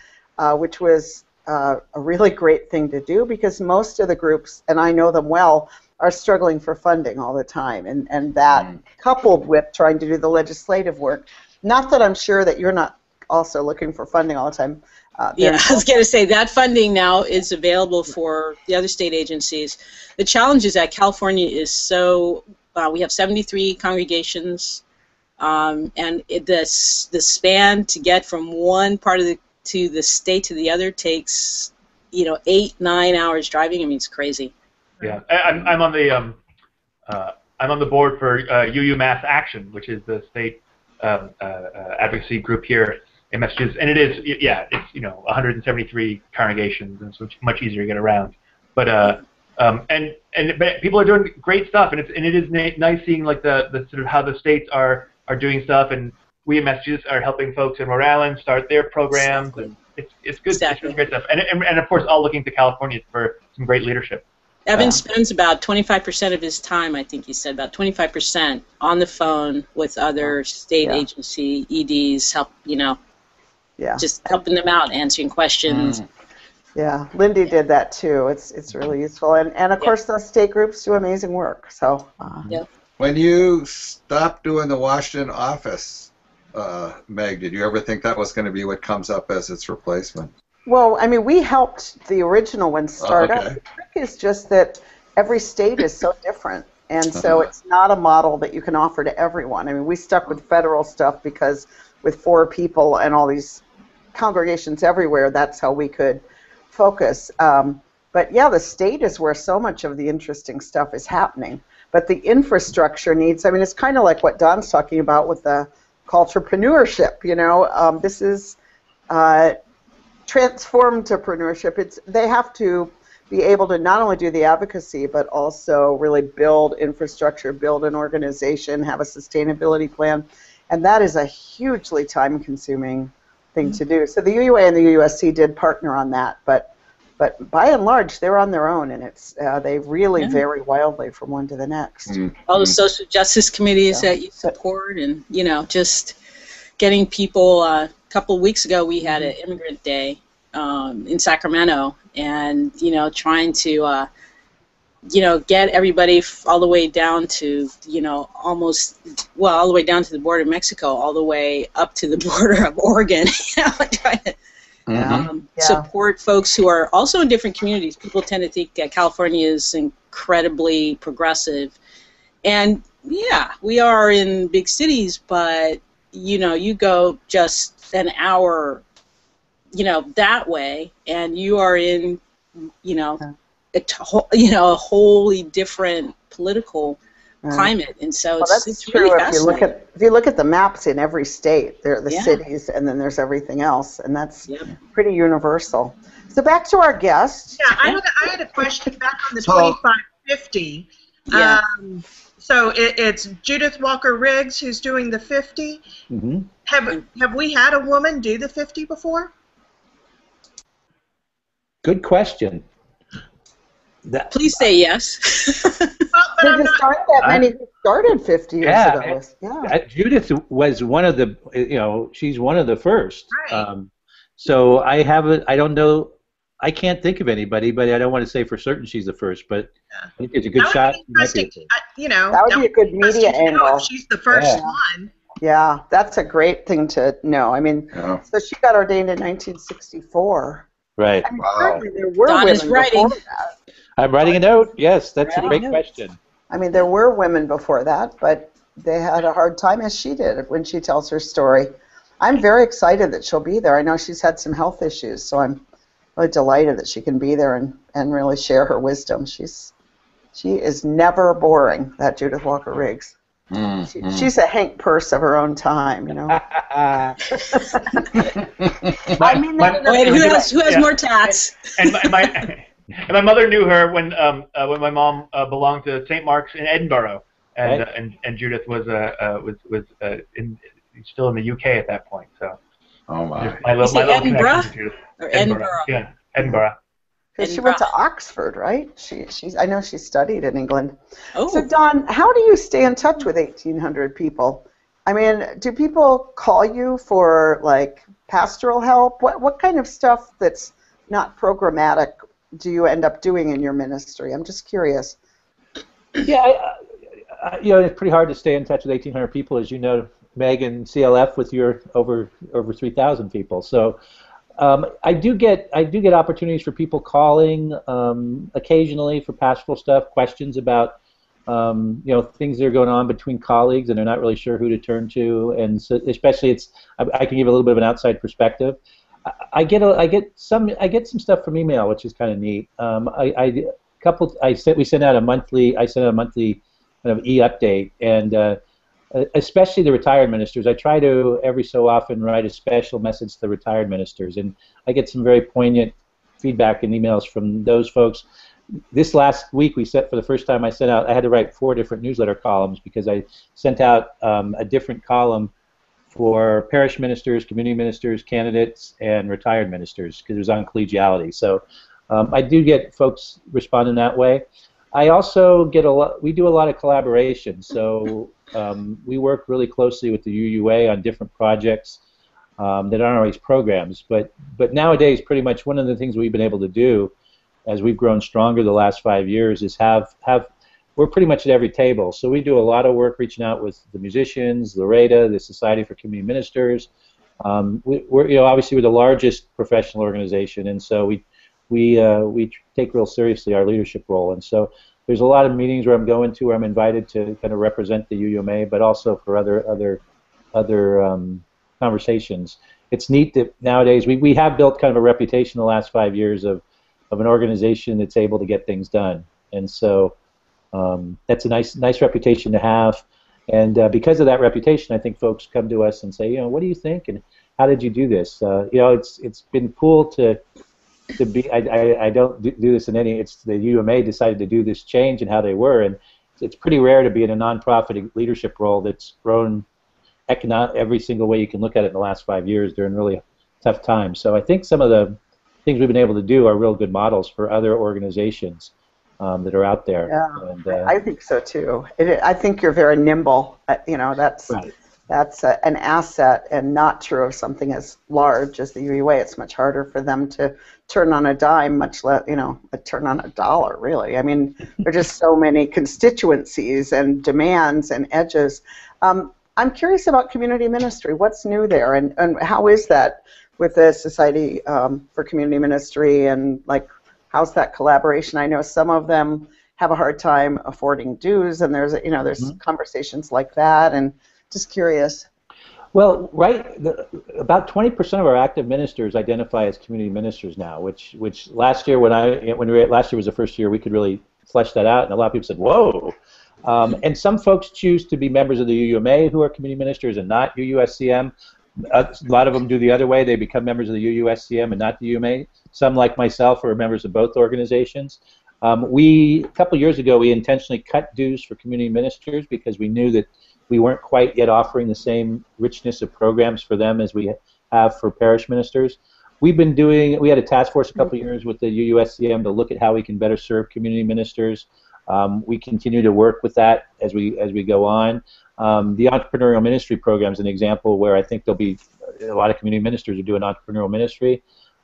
which was a really great thing to do because most of the groups, and I know them well, are struggling for funding all the time, and that coupled with trying to do the legislative work, not that I'm sure that you're not also looking for funding all the time. Yeah, I was going to say that funding now is available for the other state agencies. The challenge is that California is so, we have 73 congregations, and the span to get from one part of the state to the other takes, 8-9 hours driving. I mean, it's crazy. Yeah, I'm on the board for UU Mass Action, which is the state advocacy group here. in Massachusetts, and it is, yeah, it's 173 congregations, and so it's much easier to get around. But but people are doing great stuff, and it is nice seeing like the sort of how the states are doing stuff, and we in Massachusetts are helping folks in Rhode Island start their programs, and it's good. Exactly. It's great stuff, and of course all looking to California for some great leadership. Evan spends about 25% of his time, I think he said, about 25% on the phone with other state agency EDs, just helping them out, answering questions. Yeah, Lindy did that too. It's really useful, and of course the state groups do amazing work. So when you stopped doing the Washington office, Meg, did you ever think that was going to be what comes up as its replacement? Well, I mean, we helped the original one start up. The trick is just that every state is so different, and so it's not a model that you can offer to everyone. I mean, we stuck with federal stuff because with 4 people and all these congregations everywhere, that's how we could focus. But yeah, the state is where so much of the interesting stuff is happening. But the infrastructure needs, I mean, it's kind of like what Don's talking about with the culturepreneurship, this is transformed entrepreneurship. They have to be able to not only do the advocacy, but also really build infrastructure, build an organization, have a sustainability plan, and that is a hugely time-consuming thing to do. So the UUA and the USC did partner on that, but by and large, they're on their own, and it's they really vary wildly from one to the next. All the social justice committees that you support, and just getting people. A couple of weeks ago, we had an immigrant day in Sacramento, and trying to get everybody all the way down to all the way down to the border of Mexico, all the way up to the border of Oregon. Trying to support folks who are also in different communities. People tend to think that California is incredibly progressive, and yeah, we are in big cities, but you go just an hour, that way, and you are in, a wholly different political climate, and so it's true. Really if you look at the maps in every state, there are the cities, and then there's everything else, and that's pretty universal. So back to our guest. Yeah, I had a question back on the 2550. Yeah. So it's Judith Walker Riggs who's doing the 50. Mm-hmm. Have we had a woman do the 50 before? Good question. Please say yes. There aren't that many who started 50 years ago. Yeah. Judith was one of the, she's one of the first. Right. So I don't know. I can't think of anybody, but I don't want to say for certain she's the first, but I think it's a good shot. That would be a good media angle. If she's the first one. Yeah, that's a great thing to know. I mean, so she got ordained in 1964. Right. I mean, certainly there were Don women is writing. before that. I'm writing a note. Yes, that's a great question. I mean, there were women before that, but they had a hard time, as she did, when she tells her story. I'm very excited that she'll be there. I know she's had some health issues, so I'm really delighted that she can be there and really share her wisdom. She is never boring, that Judith Walker Riggs. She's a Hank Purse of her own time, I mean, who has more tats? And my mother knew her when my mom belonged to St. Mark's in Edinburgh, and Judith was still in the UK at that point. So. Oh my! Edinburgh or Edinburgh? Yeah, Edinburgh. Because she went to Oxford, right? I know she studied in England. Oh. So Don, how do you stay in touch with 1,800 people? I mean, do people call you for like pastoral help? What kind of stuff that's not programmatic do you end up doing in your ministry? I'm just curious. Yeah, it's pretty hard to stay in touch with 1,800 people, as you know, Meg, and CLF with your over 3,000 people. So I do get opportunities for people calling occasionally for pastoral stuff, questions about things that are going on between colleagues, and they're not really sure who to turn to, and so especially I can give a little bit of an outside perspective. I get some stuff from email, which is kind of neat. I sent out a monthly kind of e-update, and especially the retired ministers. I try to every so often write a special message to the retired ministers, and I get some very poignant feedback and emails from those folks. This last week, for the first time, I had to write 4 different newsletter columns because I sent out a different column for parish ministers, community ministers, candidates, and retired ministers because it was on collegiality. So I do get folks responding that way. I also get we do a lot of collaboration. So we work really closely with the UUA on different projects that aren't always programs. But nowadays, pretty much one of the things we've been able to do as we've grown stronger the last 5 years is we're pretty much at every table. So we do a lot of work reaching out with the musicians, Loretta, the Society for Community Ministers. We're obviously we're the largest professional organization, and so we take real seriously our leadership role. And so there's a lot of meetings where I'm going to where I'm invited to kind of represent the UUMA, but also for other conversations. It's neat that nowadays we have built kind of a reputation the last 5 years of an organization that's able to get things done, and so that's a nice reputation to have. And because of that reputation, I think folks come to us and say, what do you think, and how did you do this? It's been cool to be. I don't do this in any. It's the UMA decided to do this change in how they were, and it's pretty rare to be in a nonprofit leadership role that's grown every single way you can look at it in the last 5 years during really tough times. So I think some of the things we've been able to do are real good models for other organizations that are out there. Yeah, and, I think so too. I think you're very nimble. That's right. That's an asset, and not true of something as large as the UUA. It's much harder for them to turn on a dime, much less, turn on a dollar, really. I mean, there are just so many constituencies and demands and edges. I'm curious about community ministry. What's new there, and how is that with the Society for Community Ministry, and how's that collaboration? I know some of them have a hard time affording dues, and there's conversations like that, and just curious. Well, about 20% of our active ministers identify as community ministers now, which last year last year was the first year we could really flesh that out, and a lot of people said, "Whoa." And some folks choose to be members of the UUMA who are community ministers and not UUSCM. A lot of them do the other way. They become members of the UUSCM and not the UUMA. Some, like myself, are members of both organizations. A couple years ago, we intentionally cut dues for community ministers because we knew that we weren't quite yet offering the same richness of programs for them as we have for parish ministers. We had a task force a couple years with the UUSCM to look at how we can better serve community ministers. We continue to work with that as we go on. The entrepreneurial ministry program is an example where I think there'll be a lot of community ministers who do an entrepreneurial ministry.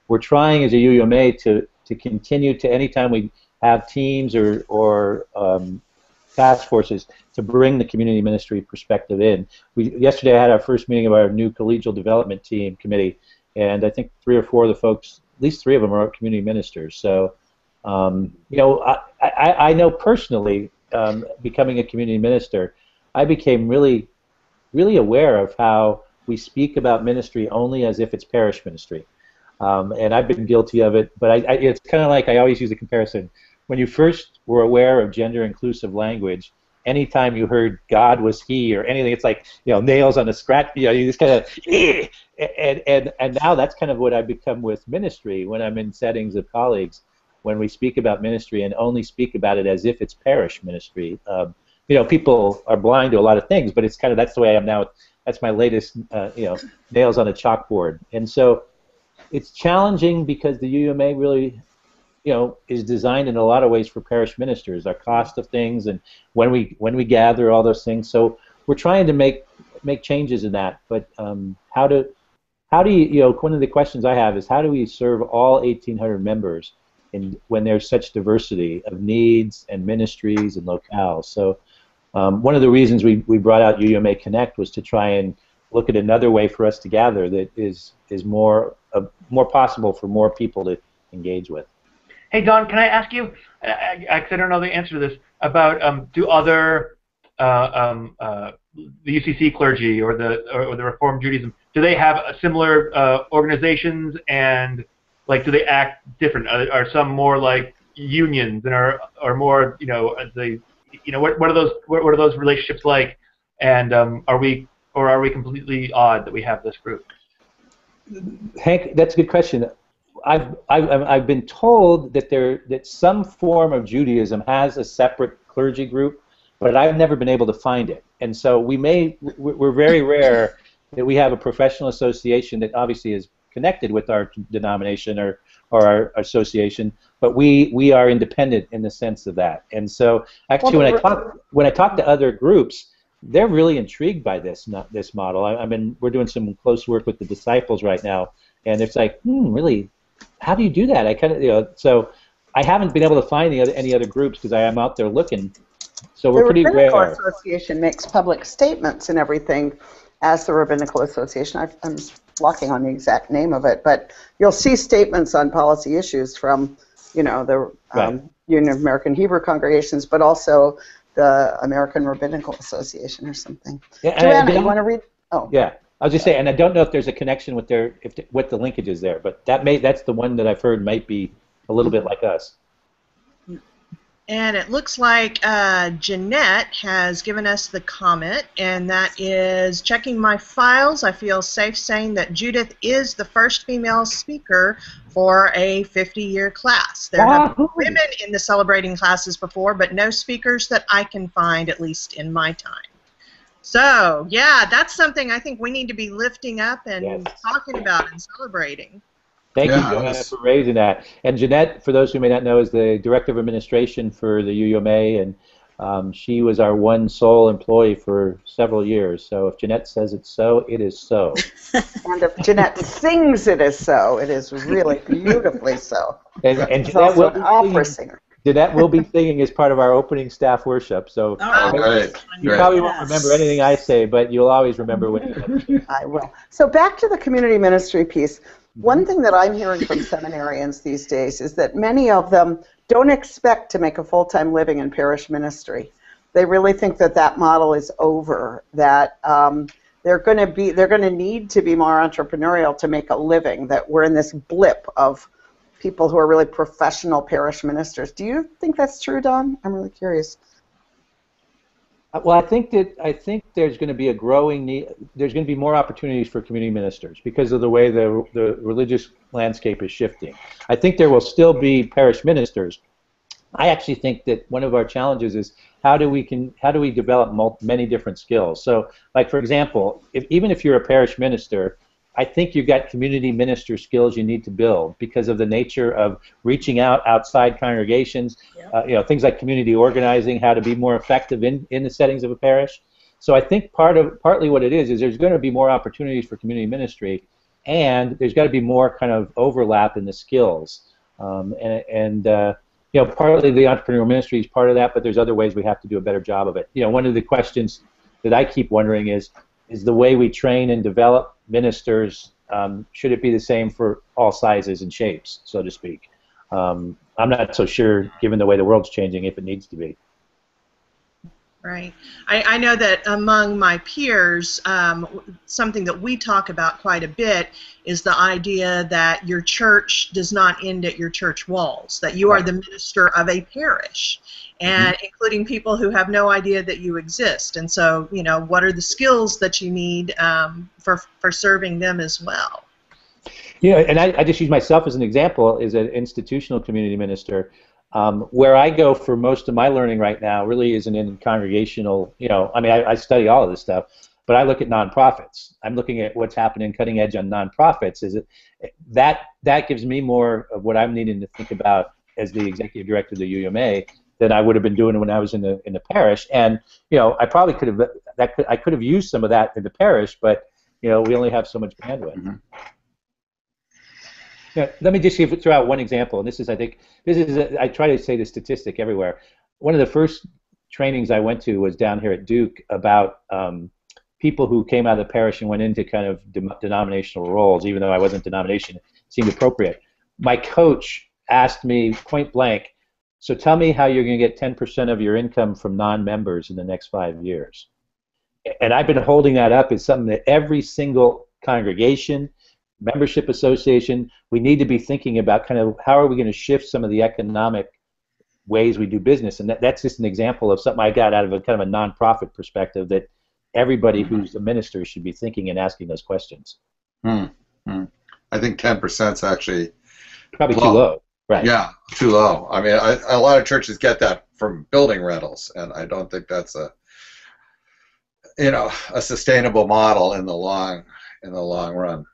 We're trying as a UUMA to continue to, anytime we have teams or task forces, to bring the community ministry perspective in. Yesterday I had our first meeting of our new collegial development team committee, and I think 3 or 4 of the folks, at least 3 of them, are community ministers. So I know personally, becoming a community minister, I became really, really aware of how we speak about ministry only as if it's parish ministry. And I've been guilty of it, but it's kind of like I always use a comparison. When you first were aware of gender-inclusive language, anytime you heard God was he or anything, it's like, nails on a scratch, you just kind of, and now that's kind of what I've become with ministry when I'm in settings of colleagues, when we speak about ministry and only speak about it as if it's parish ministry. People are blind to a lot of things, but it's kind of, that's the way I am now. That's my latest, nails on a chalkboard. And so it's challenging because the UUMA really, is designed in a lot of ways for parish ministers. Our cost of things and when we gather, all those things. So we're trying to make changes in that. But how do you, one of the questions I have is, how do we serve all 1,800 members when there's such diversity of needs and ministries and locales? So one of the reasons we brought out UUMA Connect was to try and look at another way for us to gather that is more possible for more people to engage with. Hey, Don, can I ask you, I don't know the answer to this, about do other, the UCC clergy or the Reformed Judaism, do they have similar organizations, and do they act different? Are some more like unions and are more, what are those relationships like And are we completely odd that we have this group? Hank, that's a good question. I've been told that some form of Judaism has a separate clergy group, but I've never been able to find it. And so we're very rare that we have a professional association that obviously is connected with our denomination or our association, but we are independent in the sense of that. And so actually, when I talk to other groups, they're really intrigued by this model. We're doing some close work with the disciples right now, and it's like, really, how do you do that? So I haven't been able to find any other groups because I am out there looking. So we're pretty rare. The Rabbinical Association makes public statements and everything as the Rabbinical Association. I'm blocking on the exact name of it, but you'll see statements on policy issues from, the Union of American Hebrew Congregations, but also the American Rabbinical Association or something. Yeah, Joanna, you want to read? Oh. Yeah, I was just saying, and I don't know if there's a connection with what the linkage is there, but that's the one that I've heard might be a little bit like us. And it looks like Jeanette has given us the comment, and that is, checking my files, I feel safe saying that Judith is the first female speaker for a 50-year class. There have been women in the celebrating classes before, but no speakers that I can find, at least in my time. So, yeah, that's something I think we need to be lifting up and talking about and celebrating. Thank you, Joanna, for raising that. And Jeanette, for those who may not know, is the Director of Administration for the UUMA, and she was our one sole employee for several years. So if Jeanette says it's so, it is so. And if Jeanette sings it is so, it is really beautifully so. And She's also an opera singer. Jeanette will be singing as part of our opening staff worship. So you probably won't remember anything I say, but you'll always remember what you said. I will. So back to the community ministry piece. One thing that I'm hearing from seminarians these days is that many of them don't expect to make a full-time living in parish ministry. They really think that model is over, that they're going to need to be more entrepreneurial to make a living, that we're in this blip of people who are really professional parish ministers. Do you think that's true, Don? I'm really curious. Well, I think there's going to be a growing need. There's going to be more opportunities for community ministers because of the way the religious landscape is shifting. I think there will still be parish ministers. I actually think that one of our challenges is how do we develop many different skills. So, like for example, even if you're a parish minister, I think you've got community minister skills you need to build because of the nature of reaching outside congregations, things like community organizing, how to be more effective in the settings of a parish. So I think partly what it is there's going to be more opportunities for community ministry, and there's got to be more kind of overlap in the skills. Partly the entrepreneurial ministry is part of that, but there's other ways we have to do a better job of it. One of the questions that I keep wondering is the way we train and develop ministers, should it be the same for all sizes and shapes, so to speak? I'm not so sure, given the way the world's changing, if it needs to be. Right. I know that among my peers, something that we talk about quite a bit is the idea that your church does not end at your church walls, that you are the minister of a parish, and including people who have no idea that you exist. And so, what are the skills that you need for serving them as well? And I just use myself as an example as an institutional community minister. Where I go for most of my learning right now really isn't in congregational, I study all of this stuff, but I look at nonprofits. I'm looking at what's happening cutting edge on nonprofits. That gives me more of what I'm needing to think about as the executive director of the UUMA than I would have been doing when I was in the parish. And I probably I could have used some of that in the parish, but we only have so much bandwidth. Mm-hmm. Yeah, let me just throw out one example, and I try to say the statistic everywhere. One of the first trainings I went to was down here at Duke about people who came out of the parish and went into kind of denominational roles, even though I wasn't denomination, it seemed appropriate. My coach asked me point blank, so tell me how you're going to get 10% of your income from non-members in the next 5 years. And I've been holding that up as something that every single congregation, membership association, we need to be thinking about kind of how are we going to shift some of the economic ways we do business. And that's just an example of something I got out of a kind of a nonprofit perspective that everybody who's a minister should be thinking and asking those questions. I think 10% is actually probably too low. Right. Yeah, too low. I mean, a lot of churches get that from building rentals, and I don't think that's a sustainable model in the long run.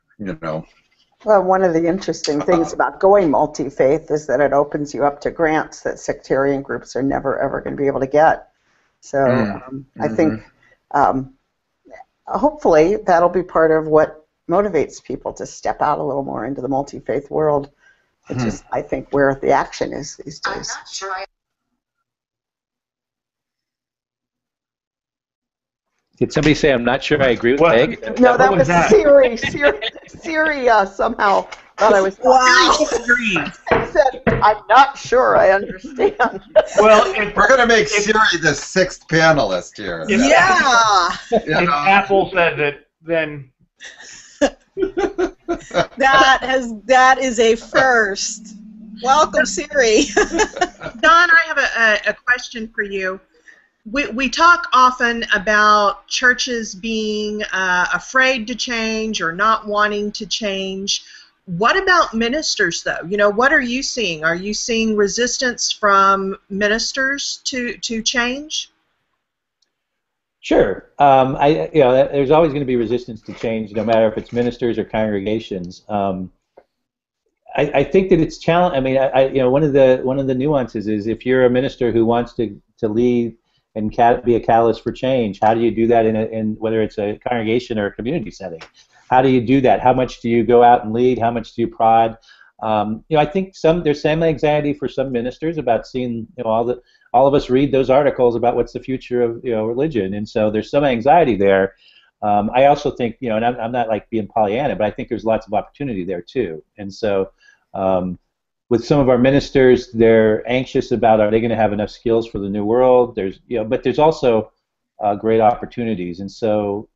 Well, one of the interesting things about going multi-faith is that it opens you up to grants that sectarian groups are never, ever going to be able to get. So I think hopefully that'll be part of what motivates people to step out a little more into the multi-faith world, which is, I think, where the action is these days. I'm not sure Did somebody say, I'm not sure I agree with Peg? No, that was Siri. Siri somehow thought I was... Wow. I said, I'm not sure I understand. Well, we're going to make Siri the 6th panelist here. Yeah. If Apple says it, then... that is a first. Welcome, Siri. Don, I have a question for you. We talk often about churches being afraid to change or not wanting to change. What about ministers, though? What are you seeing? Are you seeing resistance from ministers to change? Sure. There's always going to be resistance to change, no matter if it's ministers or congregations. I think that it's challenge. I mean, one of the nuances is if you're a minister who wants to lead and be a catalyst for change, how do you do that in whether it's a congregation or a community setting? How do you do that? How much do you go out and lead? How much do you prod? I think there's some anxiety for some ministers about seeing all of us read those articles about what's the future of religion, and so there's some anxiety there. I also think and I'm not like being Pollyanna, but I think there's lots of opportunity there too. And so with some of our ministers, they're anxious about are they going to have enough skills for the new world. But there's also great opportunities, and so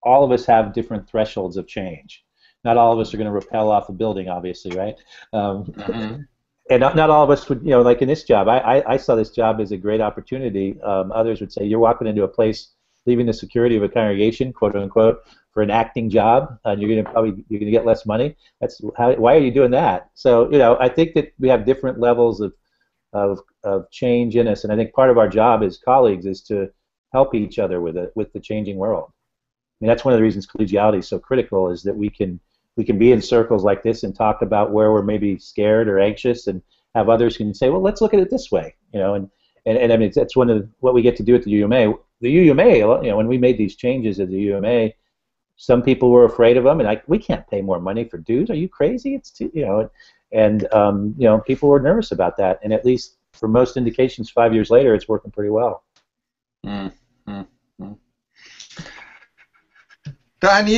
all of us have different thresholds of change. Not all of us are going to rappel off a building, obviously, right? And not all of us would, like in this job, I saw this job as a great opportunity. Others would say, you're walking into a place, leaving the security of a congregation, quote unquote, for an acting job, and you're going to get less money. Why are you doing that? So, I think that we have different levels of change in us, and I think part of our job as colleagues is to help each other with the changing world. I mean, that's one of the reasons collegiality is so critical, is that we can be in circles like this and talk about where we're maybe scared or anxious, and have others who can say, well, let's look at it this way, and I mean, that's one of what we get to do at the UMA. The UMA, when we made these changes at the UMA, some people were afraid of them, and we can't pay more money for dues. Are you crazy? It's too, and people were nervous about that, and at least for most indications, 5 years later, it's working pretty well. Don, do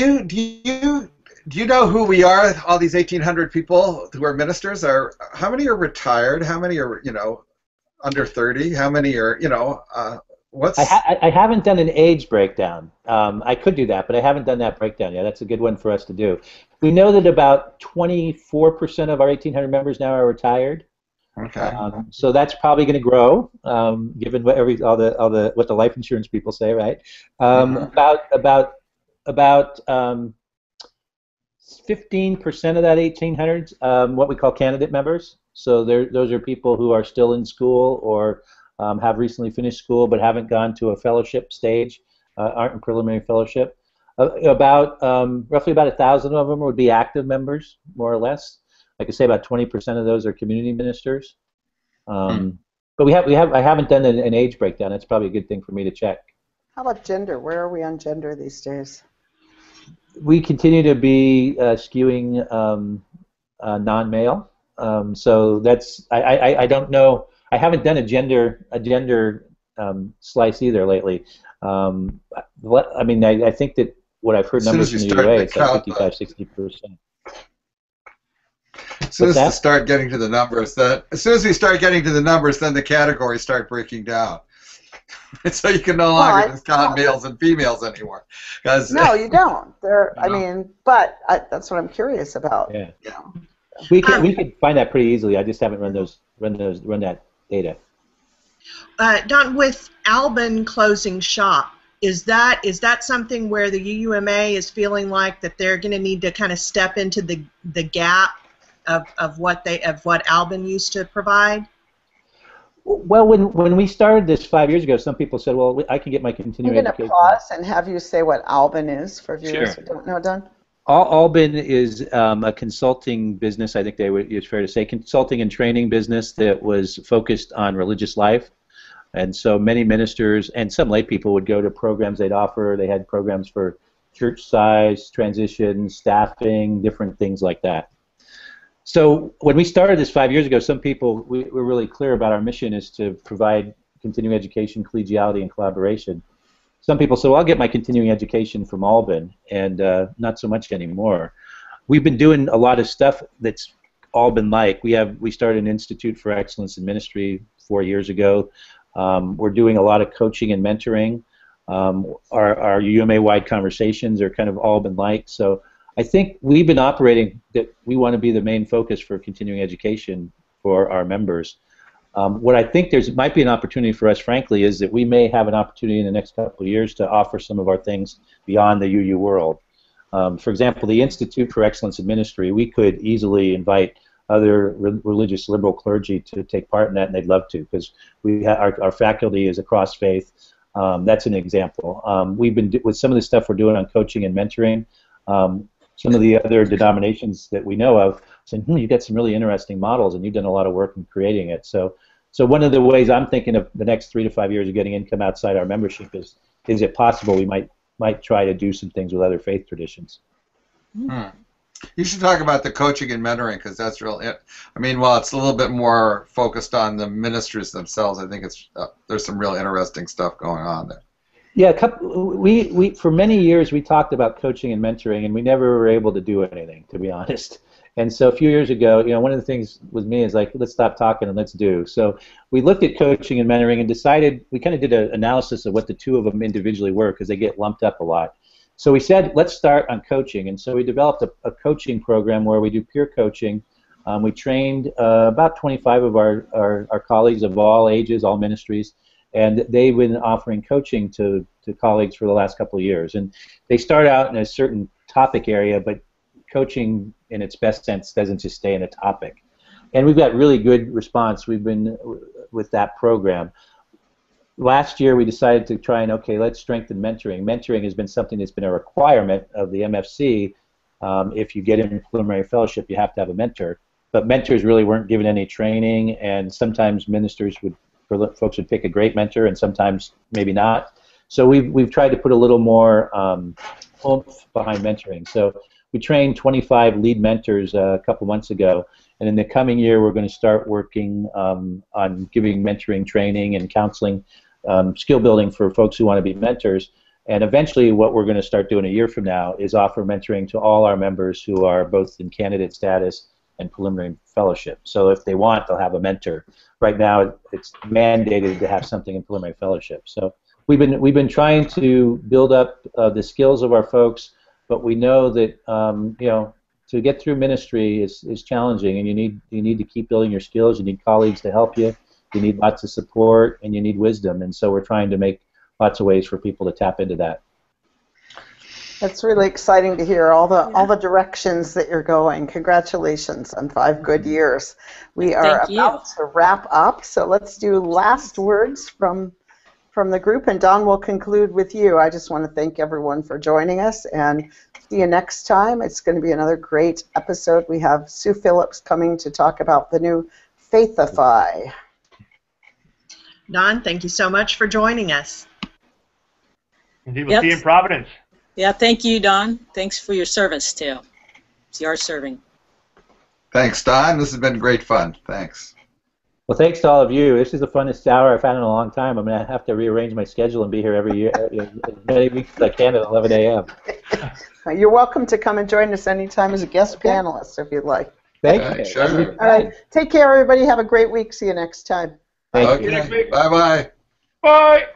you know who we are? All these 1,800 people who are ministers, how many are retired? How many are under 30? How many are what's? I haven't done an age breakdown. I could do that, but I haven't done that breakdown yet. That's a good one for us to do. We know that about 24% of our 1,800 members now are retired. Okay. So that's probably going to grow, given what what the life insurance people say, right? About 15% of that 1,800, what we call candidate members. So those are people who are still in school or have recently finished school but haven't gone to a fellowship stage, aren't in preliminary fellowship. Roughly about 1,000 of them would be active members, more or less. Like I say, about 20% of those are community ministers. But I haven't done an age breakdown. That's probably a good thing for me to check. How about gender? Where are we on gender these days? We continue to be skewing non-male. So that's I don't know. I haven't done a gender slice either lately. I mean, I think that what I've heard numbers from the UA, it's like 55-60%. As soon as we start getting to the numbers, then the categories start breaking down. So you can no longer just count males and females anymore. No, you don't. I mean, but that's what I'm curious about. Yeah. We can find that pretty easily. I just haven't run that data. Don, with Albin closing shop, Is that something where the UUMA is feeling like that they're going to need to kind of step into the gap of what Albin used to provide? Well, when we started this 5 years ago, some people said, "Well, I can get my continuing I'm going education." to pause and have you say what Albin is for viewers Sure. who don't know, Don. Albin is a consulting business. I think it's fair to say consulting and training business that was focused on religious life. And so many ministers and some lay people would go to programs they'd offer. They had programs for church size, transition, staffing, different things like that. So when we started this 5 years ago, some people, we were really clear about our mission is to provide continuing education, collegiality, and collaboration. Some people said, well, I'll get my continuing education from Albin, and not so much anymore. We've been doing a lot of stuff that's Albin-like. We started an Institute for Excellence in Ministry 4 years ago. We're doing a lot of coaching and mentoring. Our UMA-wide conversations are kind of Albin-like. So I think we've been operating that we want to be the main focus for continuing education for our members. What I think might be an opportunity for us, frankly, is that we may have an opportunity in the next couple of years to offer some of our things beyond the UU world. For example, the Institute for Excellence in Ministry, we could easily invite other religious liberal clergy to take part in that, and they'd love to, because our faculty is across faith. That's an example. We've been with some of the stuff we're doing on coaching and mentoring. Some of the other denominations that we know of saying, you've got some really interesting models, and you've done a lot of work in creating it. So one of the ways I'm thinking of the next 3 to 5 years of getting income outside our membership is it possible we might try to do some things with other faith traditions. You should talk about the coaching and mentoring, because that's real. I mean, while it's a little bit more focused on the ministers themselves, I think there's some real interesting stuff going on there. Yeah, we for many years we talked about coaching and mentoring, and we never were able to do anything, to be honest. And so a few years ago, one of the things with me is like, let's stop talking and let's do. So we looked at coaching and mentoring and decided, we kind of did an analysis of what the two of them individually were, because they get lumped up a lot. So we said, let's start on coaching, and so we developed a coaching program where we do peer coaching. We trained about 25 of our colleagues of all ages, all ministries, and they've been offering coaching to colleagues for the last couple of years. And they start out in a certain topic area, but coaching in its best sense doesn't just stay in a topic. And we've got really good response. We've been with that program. Last year we decided to try and, okay, let's strengthen mentoring. Mentoring has been something that's been a requirement of the MFC. If you get in preliminary fellowship, you have to have a mentor. But mentors really weren't given any training, and sometimes folks would pick a great mentor, and sometimes maybe not. So we've tried to put a little more oomph behind mentoring. So we trained 25 lead mentors a couple months ago, and in the coming year we're going to start working on giving mentoring training and counseling, skill building for folks who want to be mentors. And eventually what we're going to start doing a year from now is offer mentoring to all our members who are both in candidate status and preliminary fellowship. So if they want, they'll have a mentor. Right now it's mandated to have something in preliminary fellowship. So we've been trying to build up the skills of our folks, but we know that to get through ministry is challenging, and you need to keep building your skills. You need colleagues to help you. You need lots of support, and you need wisdom. And so we're trying to make lots of ways for people to tap into that. That's really exciting to hear all the directions that you're going. Congratulations on 5 good years. We are about to wrap up, so let's do last words from the group, and Don will conclude with you. I just want to thank everyone for joining us, and see you next time. It's going to be another great episode. We have Sue Phillips coming to talk about the new Faithify. Don, thank you so much for joining us. Indeed, we'll see you in Providence. Yeah, thank you, Don. Thanks for your service, too. You are serving. Thanks, Don. This has been great fun. Thanks. Well, thanks to all of you. This is the funnest hour I've had in a long time. I'm going to have to rearrange my schedule and be here every year, as many weeks as I can at 11 a.m. You're welcome to come and join us anytime as a guest panelist, if you'd like. Thank you. Sure. All right. Take care, everybody. Have a great week. See you next time. Thank you. Okay. Bye-bye. Bye.